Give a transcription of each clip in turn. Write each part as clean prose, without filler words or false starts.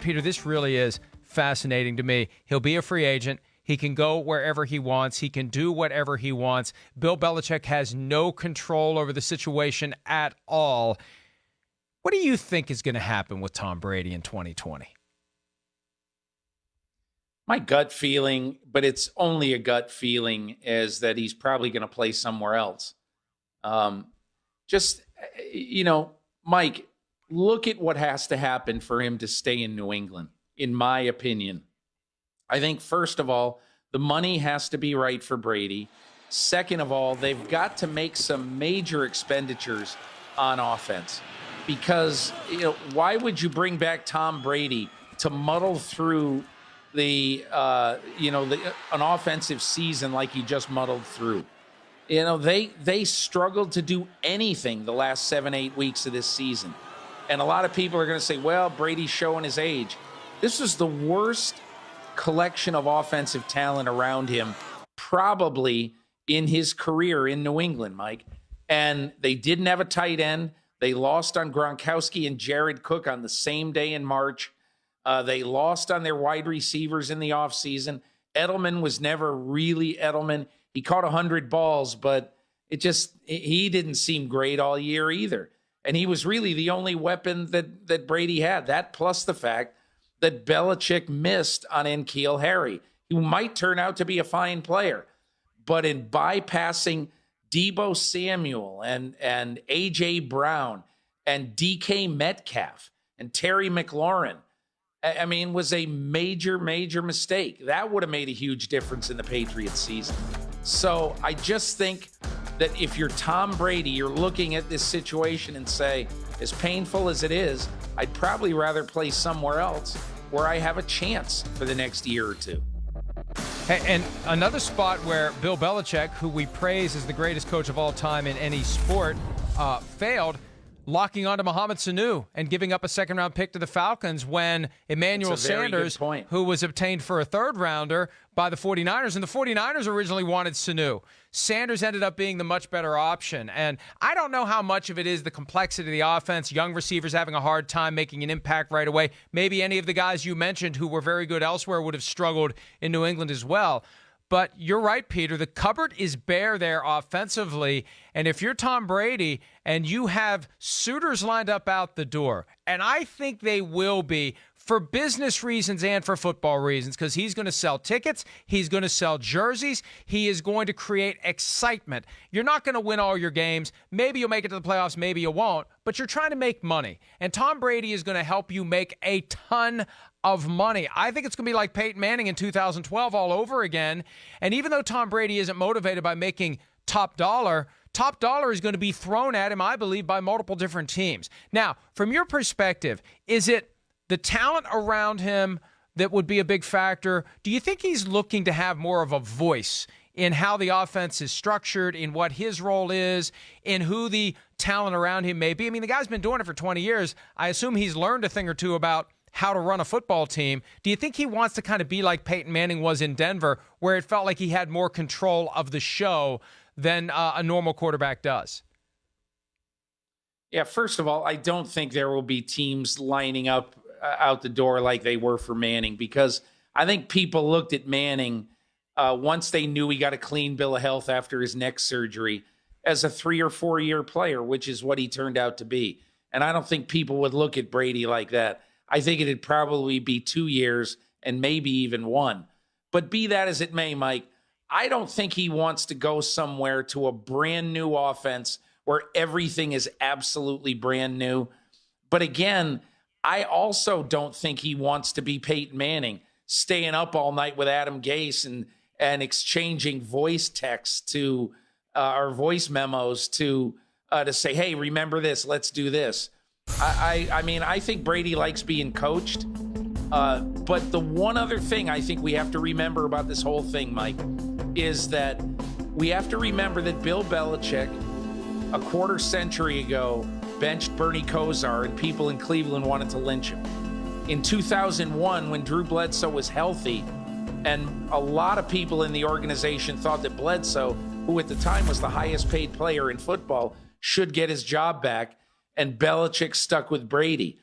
Peter, this really is fascinating to me. He'll be a free agent. He can go wherever he wants. He can do whatever he wants. Bill Belichick has no control over the situation at all. What do you think is going to happen with Tom Brady in 2020? My gut feeling, but it's only a gut feeling, is that he's probably going to play somewhere else. Mike, look at what has to happen for him to stay in New England, in my opinion. I think, first of all, the money has to be right for Brady. Second of all, they've got to make some major expenditures on offense. Because, why would you bring back Tom Brady to muddle through an offensive season like he just muddled through? They struggled to do anything the last 7-8 weeks of this season. And a lot of people are going to say, well, Brady's showing his age. This is the worst collection of offensive talent around him probably in his career in New England, Mike. And they didn't have a tight end. They lost on Gronkowski and Jared Cook on the same day in March. They lost on their wide receivers in the offseason. Edelman was never really Edelman. He caught 100 balls, but he didn't seem great all year either. And he was really the only weapon that Brady had. That plus the fact that Belichick missed on N'Keal Harry, who might turn out to be a fine player. But in bypassing Deebo Samuel and A.J. Brown and D.K. Metcalf and Terry McLaurin, was a major, major mistake. That would have made a huge difference in the Patriots season. So I just think that if you're Tom Brady, you're looking at this situation and say, as painful as it is, I'd probably rather play somewhere else where I have a chance for the next year or two. Hey, and another spot where Bill Belichick, who we praise as the greatest coach of all time in any sport, failed, locking onto Mohamed Sanu and giving up a second-round pick to the Falcons when Emmanuel Sanders, who was obtained for a third-rounder by the 49ers, and the 49ers originally wanted Sanu. Sanders ended up being the much better option. And I don't know how much of it is the complexity of the offense, young receivers having a hard time making an impact right away. Maybe any of the guys you mentioned who were very good elsewhere would have struggled in New England as well. But you're right, Peter. The cupboard is bare there offensively. And if you're Tom Brady and you have suitors lined up out the door, and I think they will be for business reasons and for football reasons, because he's going to sell tickets, he's going to sell jerseys, he is going to create excitement. You're not going to win all your games. Maybe you'll make it to the playoffs, maybe you won't, but you're trying to make money. And Tom Brady is going to help you make a ton of money. I think it's going to be like Peyton Manning in 2012 all over again. And even though Tom Brady isn't motivated by making top dollar is going to be thrown at him, I believe, by multiple different teams. Now, from your perspective, is it the talent around him that would be a big factor? Do you think he's looking to have more of a voice in how the offense is structured, in what his role is, in who the talent around him may be? The guy's been doing it for 20 years. I assume he's learned a thing or two about how to run a football team. Do you think he wants to kind of be like Peyton Manning was in Denver, where it felt like he had more control of the show than a normal quarterback does? Yeah, first of all, I don't think there will be teams lining up out the door like they were for Manning, because I think people looked at Manning once they knew he got a clean bill of health after his neck surgery as a 3 or 4 year player, which is what he turned out to be. And I don't think people would look at Brady like that. I think it'd probably be 2 years and maybe even 1. But be that as it may, Mike, I don't think he wants to go somewhere to a brand new offense where everything is absolutely brand new. But again, I also don't think he wants to be Peyton Manning, staying up all night with Adam Gase and exchanging voice texts to or voice memos to say, hey, remember this, let's do this. I think Brady likes being coached. But the one other thing I think we have to remember about this whole thing, Mike, is that we have to remember that Bill Belichick, a quarter century ago, benched Bernie Kosar, and people in Cleveland wanted to lynch him. In 2001, when Drew Bledsoe was healthy, and a lot of people in the organization thought that Bledsoe, who at the time was the highest paid player in football, should get his job back, and Belichick stuck with Brady.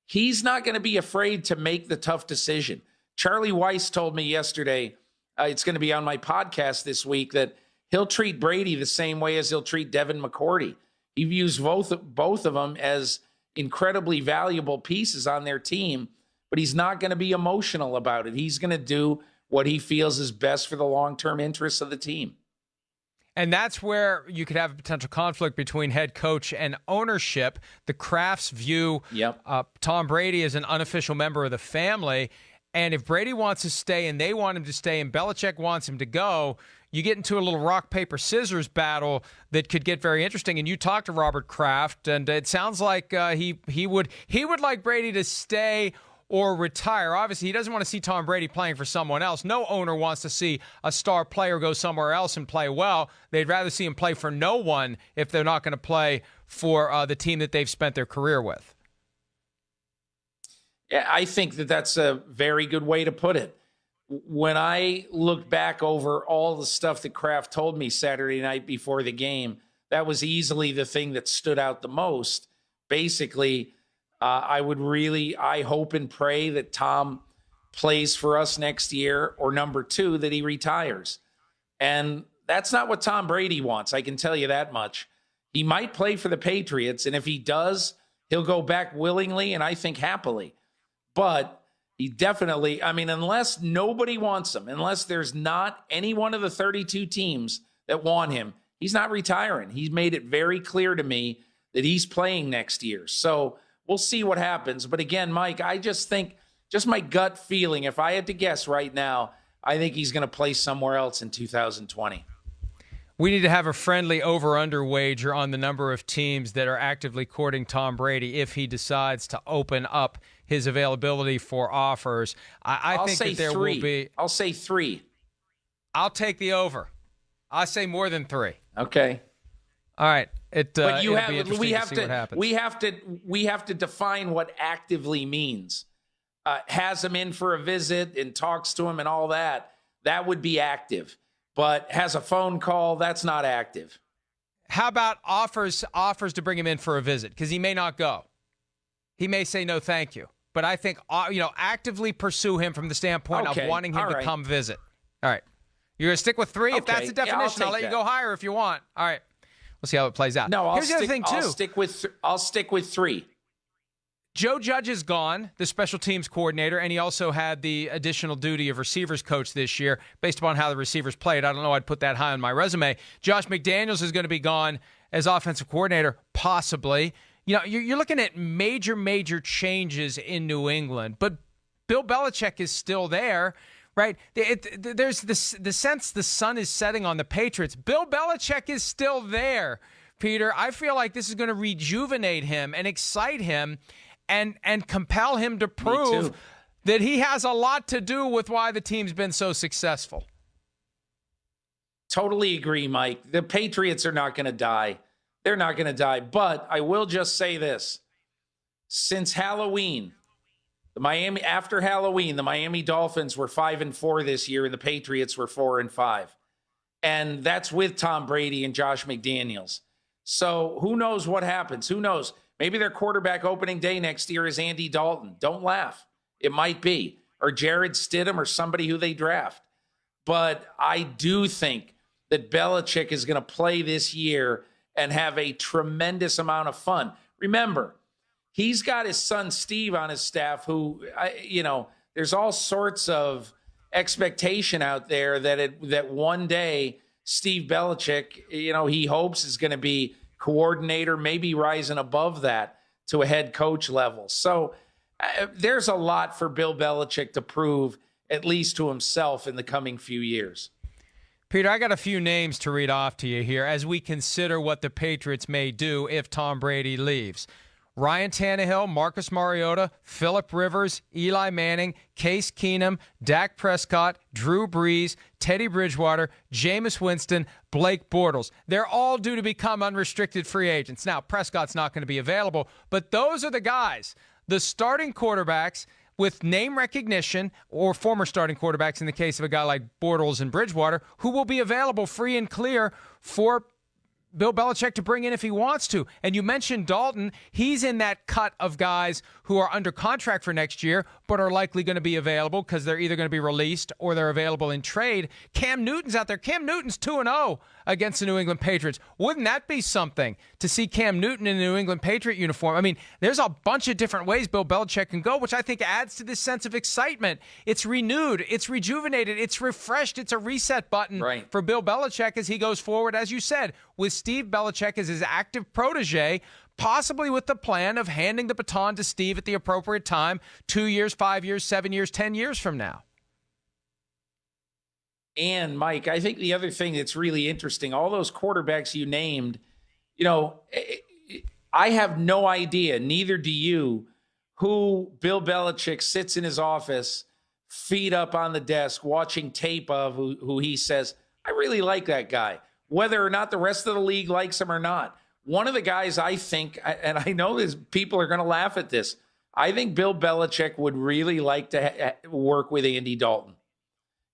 he's not going to be afraid to make the tough decision. Charlie Weiss told me yesterday, it's going to be on my podcast this week, that he'll treat Brady the same way as he'll treat Devin McCourty. He views both of them as incredibly valuable pieces on their team, but he's not going to be emotional about it. He's going to do what he feels is best for the long-term interests of the team. And that's where you could have a potential conflict between head coach and ownership. The Krafts view Tom Brady as an unofficial member of the family. And if Brady wants to stay and they want him to stay and Belichick wants him to go, you get into a little rock, paper, scissors battle that could get very interesting. And you talked to Robert Kraft, and it sounds like he would like Brady to stay or retire. Obviously, he doesn't want to see Tom Brady playing for someone else. No owner wants to see a star player go somewhere else and play well. They'd rather see him play for no one if they're not going to play for the team that they've spent their career with. Yeah, I think that's a very good way to put it. When I look back over all the stuff that Kraft told me Saturday night before the game, that was easily the thing that stood out the most. Basically, I hope and pray that Tom plays for us next year, or number two, that he retires. And that's not what Tom Brady wants. I can tell you that much. He might play for the Patriots, and if he does, he'll go back willingly and I think happily. But he definitely, unless nobody wants him, unless there's not any one of the 32 teams that want him, he's not retiring. He's made it very clear to me that he's playing next year. So we'll see what happens. But again, Mike, I just think, just my gut feeling, if I had to guess right now, I think he's going to play somewhere else in 2020. We need to have a friendly over-under wager on the number of teams that are actively courting Tom Brady if he decides to open up his availability for offers. I think that there will be. I'll say 3. I'll take the over. I'll say more than 3. Okay. All right. But we have to define what actively means. Has him in for a visit and talks to him and all that. That would be active. But has a phone call, that's not active. How about offers to bring him in for a visit? Because he may not go. He may say no, thank you. But I think actively pursue him from the standpoint of wanting him to come visit. All right, you're gonna stick with 3. Okay. If that's the definition, I'll let you go higher if you want. All right, we'll see how it plays out. No, Here's the other thing too. I'll stick with 3. Joe Judge is gone, the special teams coordinator, and he also had the additional duty of receivers coach this year based upon how the receivers played. I don't know I'd put that high on my resume. Josh McDaniels is going to be gone as offensive coordinator, possibly. You're looking at major changes in New England, but Bill Belichick is still there, right? There's the sense the sun is setting on the Patriots. Bill Belichick is still there, Peter. I feel like this is going to rejuvenate him and excite him and compel him to prove that he has a lot to do with why the team's been so successful. Totally agree, Mike. The Patriots are not going to die. They're not going to die. But I will just say this. Since Halloween, after Halloween, the Miami Dolphins were 5-4 this year, and the Patriots were 4-5. And that's with Tom Brady and Josh McDaniels. So who knows what happens? Who knows? Maybe their quarterback opening day next year is Andy Dalton. Don't laugh. It might be. Or Jared Stidham or somebody who they draft. But I do think that Belichick is going to play this year and have a tremendous amount of fun. Remember, he's got his son Steve on his staff who, there's all sorts of expectation out there that one day Steve Belichick, he hopes is going to be coordinator, maybe rising above that to a head coach level. So there's a lot for Bill Belichick to prove, at least to himself, in the coming few years. Peter, I got a few names to read off to you here as we consider what the Patriots may do if Tom Brady leaves. Ryan Tannehill, Marcus Mariota, Phillip Rivers, Eli Manning, Case Keenum, Dak Prescott, Drew Brees, Teddy Bridgewater, Jameis Winston, Blake Bortles. They're all due to become unrestricted free agents. Now, Prescott's not going to be available, but those are the guys, the starting quarterbacks with name recognition, or former starting quarterbacks in the case of a guy like Bortles and Bridgewater, who will be available free and clear for Bill Belichick to bring in if he wants to. And you mentioned Dalton. He's in that cut of guys who are under contract for next year, but are likely going to be available because they're either going to be released or they're available in trade. Cam Newton's out there. Cam Newton's 2-0 against the New England Patriots. Wouldn't that be something to see Cam Newton in a New England Patriot uniform? I mean, there's a bunch of different ways Bill Belichick can go, which I think adds to this sense of excitement. It's renewed. It's rejuvenated. It's refreshed. It's a reset button for Bill Belichick as he goes forward, as you said, with Steve Belichick as his active protege, possibly with the plan of handing the baton to Steve at the appropriate time 2 years, 5 years, 7 years, 10 years from now. And, Mike, I think the other thing that's really interesting, all those quarterbacks you named, you know, I have no idea, neither do you, who Bill Belichick sits in his office, feet up on the desk, watching tape of, who he says, I really like that guy, whether or not the rest of the league likes him or not. One of the guys I think, and I know this, people are going to laugh at this, I think Bill Belichick would really like to work with Andy Dalton.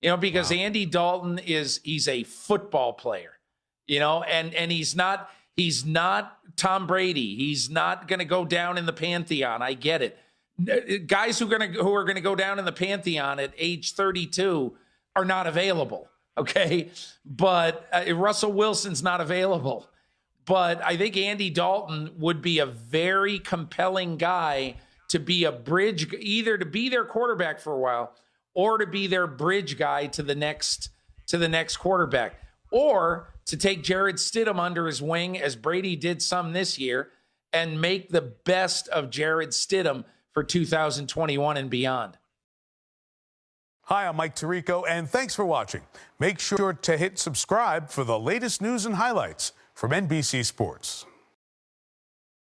You know, because Andy Dalton he's a football player, you know, and he's not Tom Brady. He's not going to go down in the pantheon. I get it. Guys who are going to go down in the pantheon at age 32 are not available. Okay. But Russell Wilson's not available. But I think Andy Dalton would be a very compelling guy to be a bridge, either to be their quarterback for a while or to be their bridge guy to the next quarterback, or to take Jarrett Stidham under his wing, as Brady did some this year, and make the best of Jarrett Stidham for 2021 and beyond. Hi, I'm Mike Tirico, and thanks for watching. Make sure to hit subscribe for the latest news and highlights from NBC Sports.